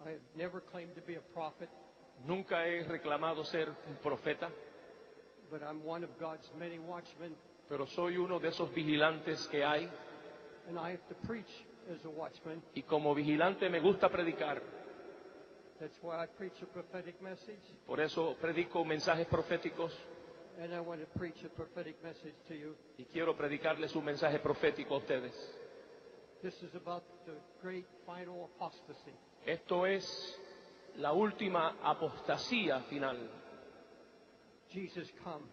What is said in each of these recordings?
I have never claimed to be a prophet, Nunca he reclamado ser un profeta, but I'm one of God's many watchmen, pero soy uno de esos vigilantes que hay, and I have to preach as a watchman. y como vigilante me gusta predicar. That's why I preach a prophetic message, Por eso predico mensajes proféticos and I want to preach a prophetic message to you. y quiero predicarles un mensaje profético a ustedes. This is about the great final apostasy. Esto es la última apostasía final. Jesus, come.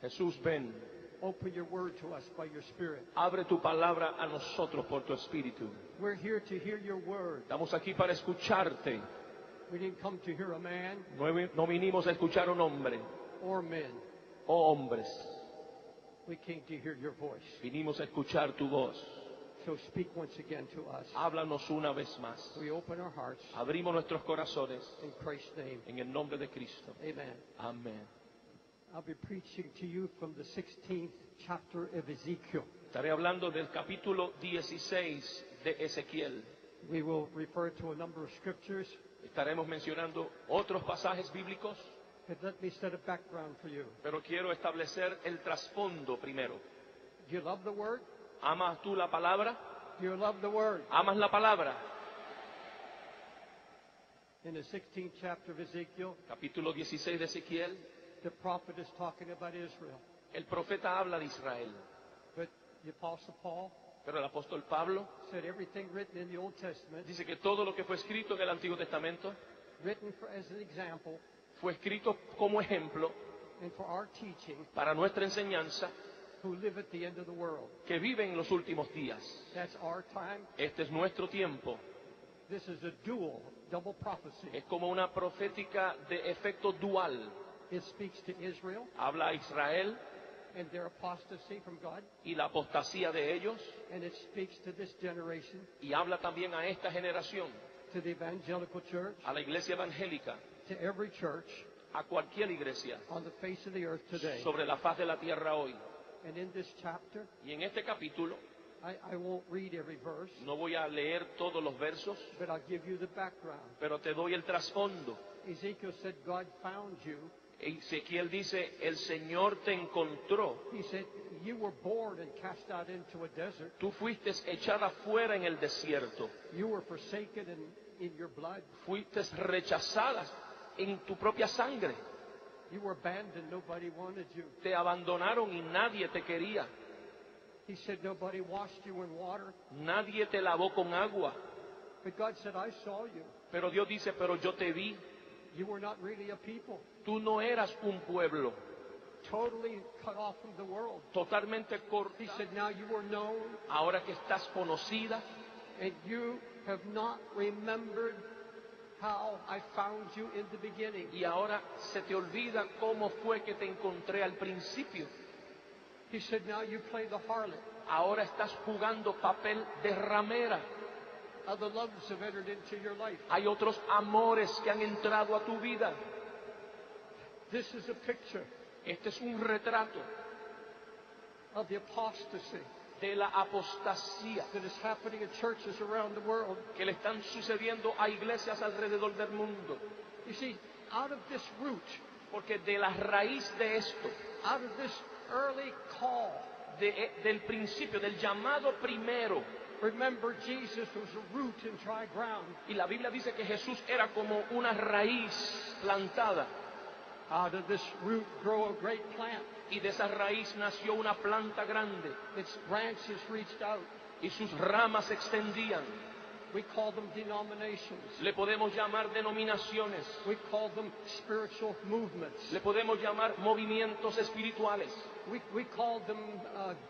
Jesús, ven, Open your word to us by your Spirit. abre tu palabra a nosotros por tu espíritu. We're here to hear your word. Estamos aquí para escucharte. We didn't come to hear a man No vinimos a escuchar a un hombre or men. o hombres. We came to hear your voice. Vinimos a escuchar tu voz. So speak once again to us. Háblanos una vez más. We open our hearts Abrimos nuestros corazones in Christ's name. en el nombre de Cristo. Amen. Amén. I'll be preaching to you from the 16th chapter of Ezekiel. Estaré hablando del capítulo 16 de Ezequiel. We will refer to a number of scriptures, Estaremos mencionando otros pasajes bíblicos, but let me set a background for you. pero quiero establecer el trasfondo primero. Do you love the word? ¿Amas tú la palabra? Do you love the word? ¿Amas la palabra? In the 16th chapter of Ezekiel, Capítulo 16 de Ezequiel, the prophet is talking about Israel. el profeta habla de Israel, But the Apostle Paul pero el apóstol Pablo said everything written in the Old Testament, dice que todo lo que fue escrito en el Antiguo Testamento written as an example fue escrito como ejemplo and for our teaching, para nuestra enseñanza, who live at the end of the world. que vive en los últimos días. That's our time. Este es nuestro tiempo. This is a double prophecy. Es como una profética de efecto dual. It speaks to Israel Habla a Israel and their apostasy from God, y la apostasía de ellos, and it speaks to this generation, y habla también a esta generación, to the evangelical church, a la iglesia evangélica, to every church a cualquier iglesia on the face of the earth today. sobre la faz de la tierra hoy. And in this chapter, Y en este capítulo I won't read every verse, no voy a leer todos los versos, but I'll give you the background. pero te doy el trasfondo. Ezekiel said, God found you. Ezequiel dice, el Señor te encontró. He said, you were born and cast out into a desert. Tú fuiste echada fuera en el desierto. You were forsaken in your blood. Fuiste rechazada en tu propia sangre. You were abandoned. Nobody wanted you. Te abandonaron y nadie te quería. He said, nobody washed you in water. Nadie te lavó con agua. But God said, I saw you. Pero Dios dice, pero yo te vi. You were not really a people. Tú no eras un pueblo. Totally cut off from the world. Totalmente corta. He said, now you are known, Ahora que estás conocida and you have not remembered how I found you in the beginning. y ahora se te olvida cómo fue que te encontré al principio. He said, now you play the harlot. Ahora estás jugando papel de ramera. Other loves have entered into your life. Hay otros amores que han entrado a tu vida. This is a picture Este es un retrato of the apostasy de la apostasía that is happening in churches around the world. que le están sucediendo a iglesias alrededor del mundo. You see, out of this root, Porque de la raíz de esto, out of this early call, del principio, del llamado primero, remember Jesus was a root in dry ground. y la Biblia dice que Jesús era como una raíz plantada, Out of this root grow a great plant. y de esa raíz nació una planta grande, Its branches reached out. y sus ramas se extendían. We call them denominations. Le podemos llamar denominaciones, We call them spiritual movements. le podemos llamar movimientos espirituales, We call them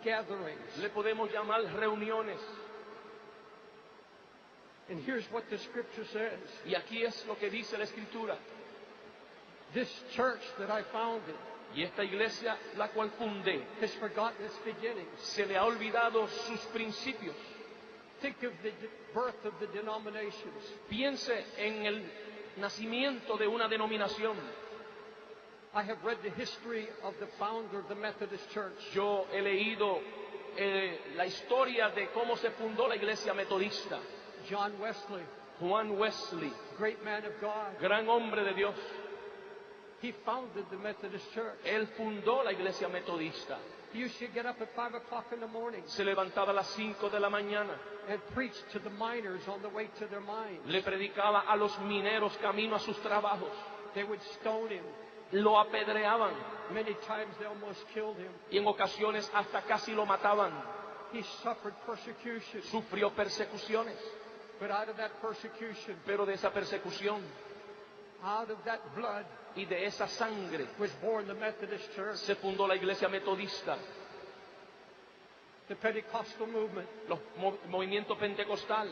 gatherings. le podemos llamar reuniones. And here's what the scripture says. Y aquí es lo que dice la Escritura. This church that I founded Y esta iglesia, la cual fundé, has forgotten its beginnings. se le ha olvidado sus principios. Think of the birth of the denominations. Piense en el nacimiento de una denominación. I have read the history of the founder of the Methodist Church. Yo he leído la historia de cómo se fundó la iglesia metodista. John Wesley. Juan Wesley, great man of God, gran hombre de Dios, he founded the Methodist Church. él fundó la iglesia metodista. He used to get up at 5 o'clock in the morning Se levantaba a las 5 de la mañana, and preach to the miners on the way to their mines. le predicaba a los mineros camino a sus trabajos, They would stone him. lo apedreaban Many times they almost killed him. y en ocasiones hasta casi lo mataban. He suffered persecution. Sufrió persecuciones, But out of that persecution, pero de esa persecución out of that blood, y de esa sangre was born the Methodist Church. se fundó la iglesia metodista, The Pentecostal movement los movimiento pentecostal.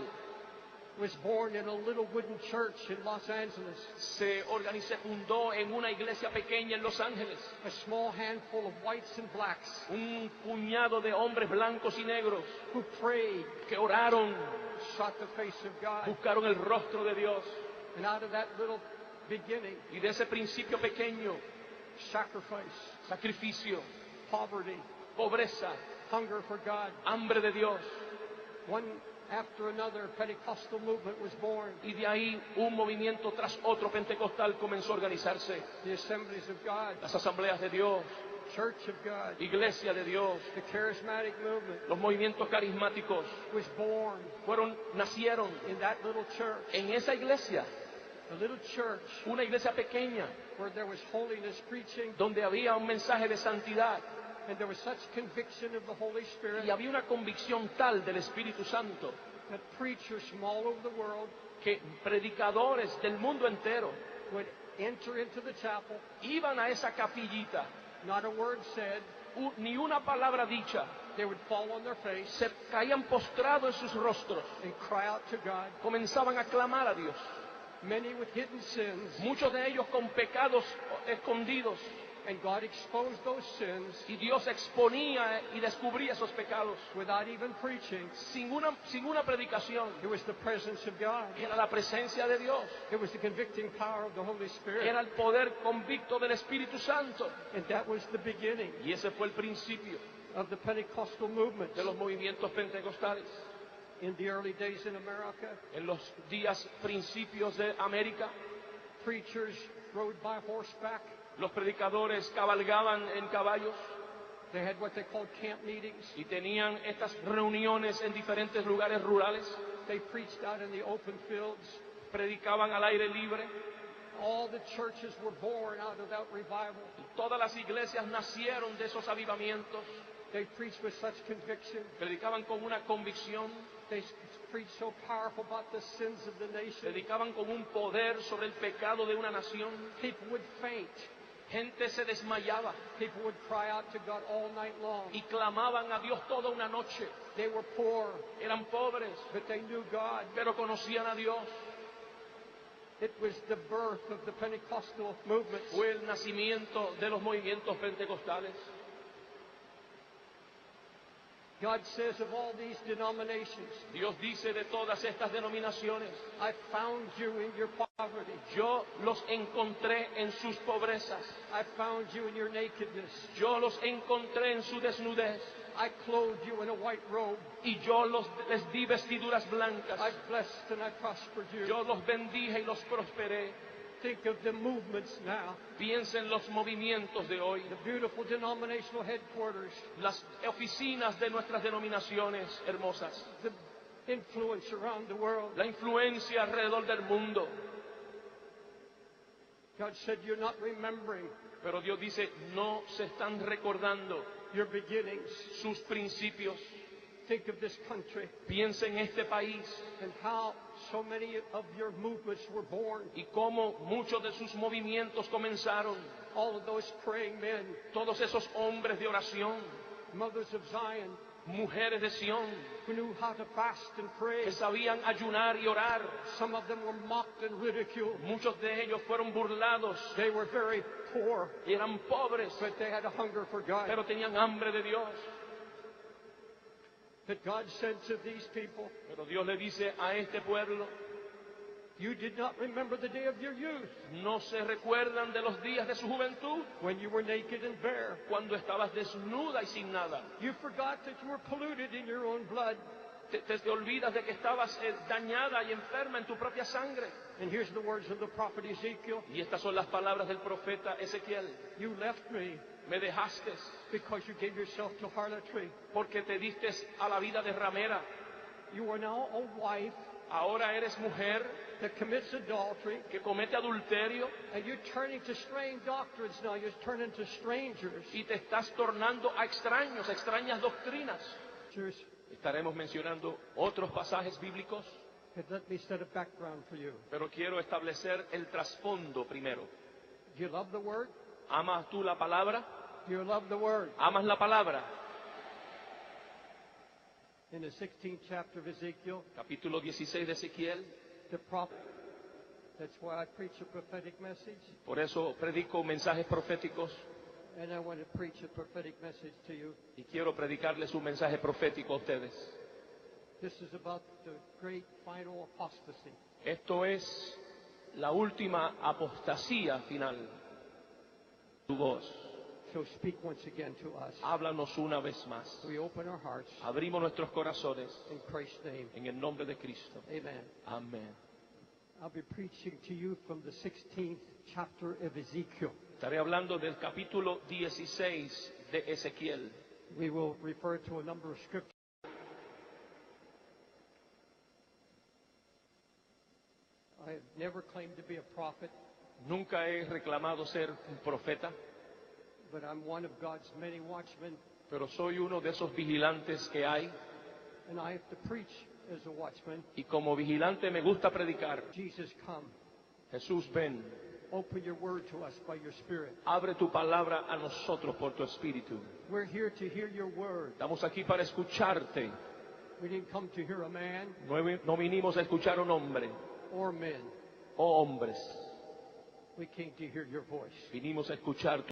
was born in a little wooden church in Los Angeles. Se fundó en una iglesia pequeña en Los Ángeles. A small handful of whites and blacks Un puñado de hombres blancos y negros who prayed, que oraron, sought the face of God. buscaron el rostro de Dios. And out of that little beginning, Y de ese principio pequeño, sacrifice, sacrificio, poverty, pobreza, hunger for God, hambre de Dios. one after another, Pentecostal movement was born. Y de ahí un movimiento tras otro pentecostal comenzó a organizarse. The Assemblies of God, Las asambleas de Dios, Church of God, iglesia de Dios, the Charismatic movement los movimientos carismáticos was born nacieron in that little church. en esa iglesia, A little church una iglesia pequeña where there was holiness preaching donde había un mensaje de santidad and there was such conviction of the Holy Spirit y había una convicción tal del Espíritu Santo that preachers from all over the world que predicadores del mundo entero would enter into the chapel, iban a esa capillita, not a word said, ni una palabra dicha, they would fall on their face se caían postrados en sus rostros, and cry out to God, comenzaban a clamar a Dios, many with hidden sins, muchos de ellos con pecados escondidos, and God exposed those sins y Dios exponía y descubría esos pecados without even preaching. sin una predicación. It was the presence of God. Era la presencia de Dios, It was the convicting power of the Holy Spirit. era el poder convicto del Espíritu Santo, And that was the beginning y ese fue el principio of the Pentecostal movement de los movimientos pentecostales. in the early days in America. En los días principios de América, Preachers rode by horseback. los predicadores cabalgaban en caballos They had what they called camp meetings. y tenían estas reuniones en diferentes lugares rurales, They preached out in the open fields. predicaban al aire libre. All the churches were born out of that revival. Todas las iglesias nacieron de esos avivamientos, They preached with such conviction. predicaban con una convicción, They preached so powerful about the sins of the nation. predicaban con un poder sobre el pecado de una nación. People would faint. Gente se desmayaba People would cry out to God all night long. y clamaban a Dios toda una noche. They were poor, Eran pobres, but they knew God. pero conocían a Dios. It was the birth of the Pentecostal movement. Fue el nacimiento de los movimientos pentecostales. God says of all these denominations, Dios dice de todas estas denominaciones, I found you in your poverty. yo los encontré en sus pobrezas, I found you in your nakedness. yo los encontré en su desnudez I clothed you in a white robe. y yo les di vestiduras blancas. I blessed and I prospered you. Yo los bendije y los prosperé. Think of the movements now. Piensen en los movimientos de hoy, The beautiful denominational headquarters. las oficinas de nuestras denominaciones hermosas, The influence around the world. la influencia alrededor del mundo. God said, you're not remembering Pero Dios dice, no se están recordando your beginnings. sus principios. Think of this country Piensen en este país and how so many of your movements were born. y cómo muchos de sus movimientos comenzaron. All of those praying men, Todos esos hombres de oración, mothers of Zion, mujeres de Sión, who knew how to fast and pray. que sabían ayunar y orar. Some of them were mocked and ridiculed. Muchos de ellos fueron burlados, They were very poor, eran pobres, but they had a hunger for God. pero tenían hambre de Dios. That God said to these people, Pero Dios le dice a este pueblo, you did not remember the day of your youth, no se recuerdan de los días de su juventud, when you were naked and bare. cuando estabas desnuda y sin nada. You forgot that you were polluted in your own blood. te olvidas de que estabas dañada y enferma en tu propia sangre. And here's the words of the prophet Ezekiel. Y estas son las palabras del profeta Ezequiel. You left me Me dejaste because you gave yourself to harlotry. porque te diste a la vida de ramera. You are now a wife Ahora eres mujer that commits adultery, que comete adulterio and you're turning to strange doctrines now. You're turning to strangers. y te estás tornando a extraños, a extrañas doctrinas. Estaremos mencionando otros pasajes bíblicos, But let me set a background for you. pero quiero establecer el trasfondo primero. Do you love the word? ¿Amas tú la palabra? Do you love the word? ¿Amas la palabra? In the 16th chapter of Ezekiel, Capítulo 16 de Ezequiel. the prophet, that's why I preach a prophetic message, Por eso predico mensajes proféticos and I want to preach a prophetic message to you. y quiero predicarles un mensaje profético a ustedes. This is about the great final apostasy. Esto es la última apostasía final. Tu voz, So speak once again to us. háblanos una vez más. We open our hearts Abrimos nuestros corazones in Christ's name. en el nombre de Cristo. Amen. Amén. I'll be preaching to you from the 16th chapter of Ezekiel. Estaré hablando del capítulo 16 de Ezequiel. We will refer to a number of scriptures. I have never claimed to be a prophet, Nunca he reclamado ser un profeta, but I'm one of God's many watchmen, pero soy uno de esos vigilantes que hay, and I have to preach as a watchman. y como vigilante me gusta predicar. Jesus, come. Jesús, ven, Open your word to us by your Spirit. abre tu palabra a nosotros por tu espíritu. We're here to hear your word. Estamos aquí para escucharte. We didn't come to hear a man No vinimos a escuchar a un hombre or men. o hombres. We came to hear your voice. Vinimos a escuchar tu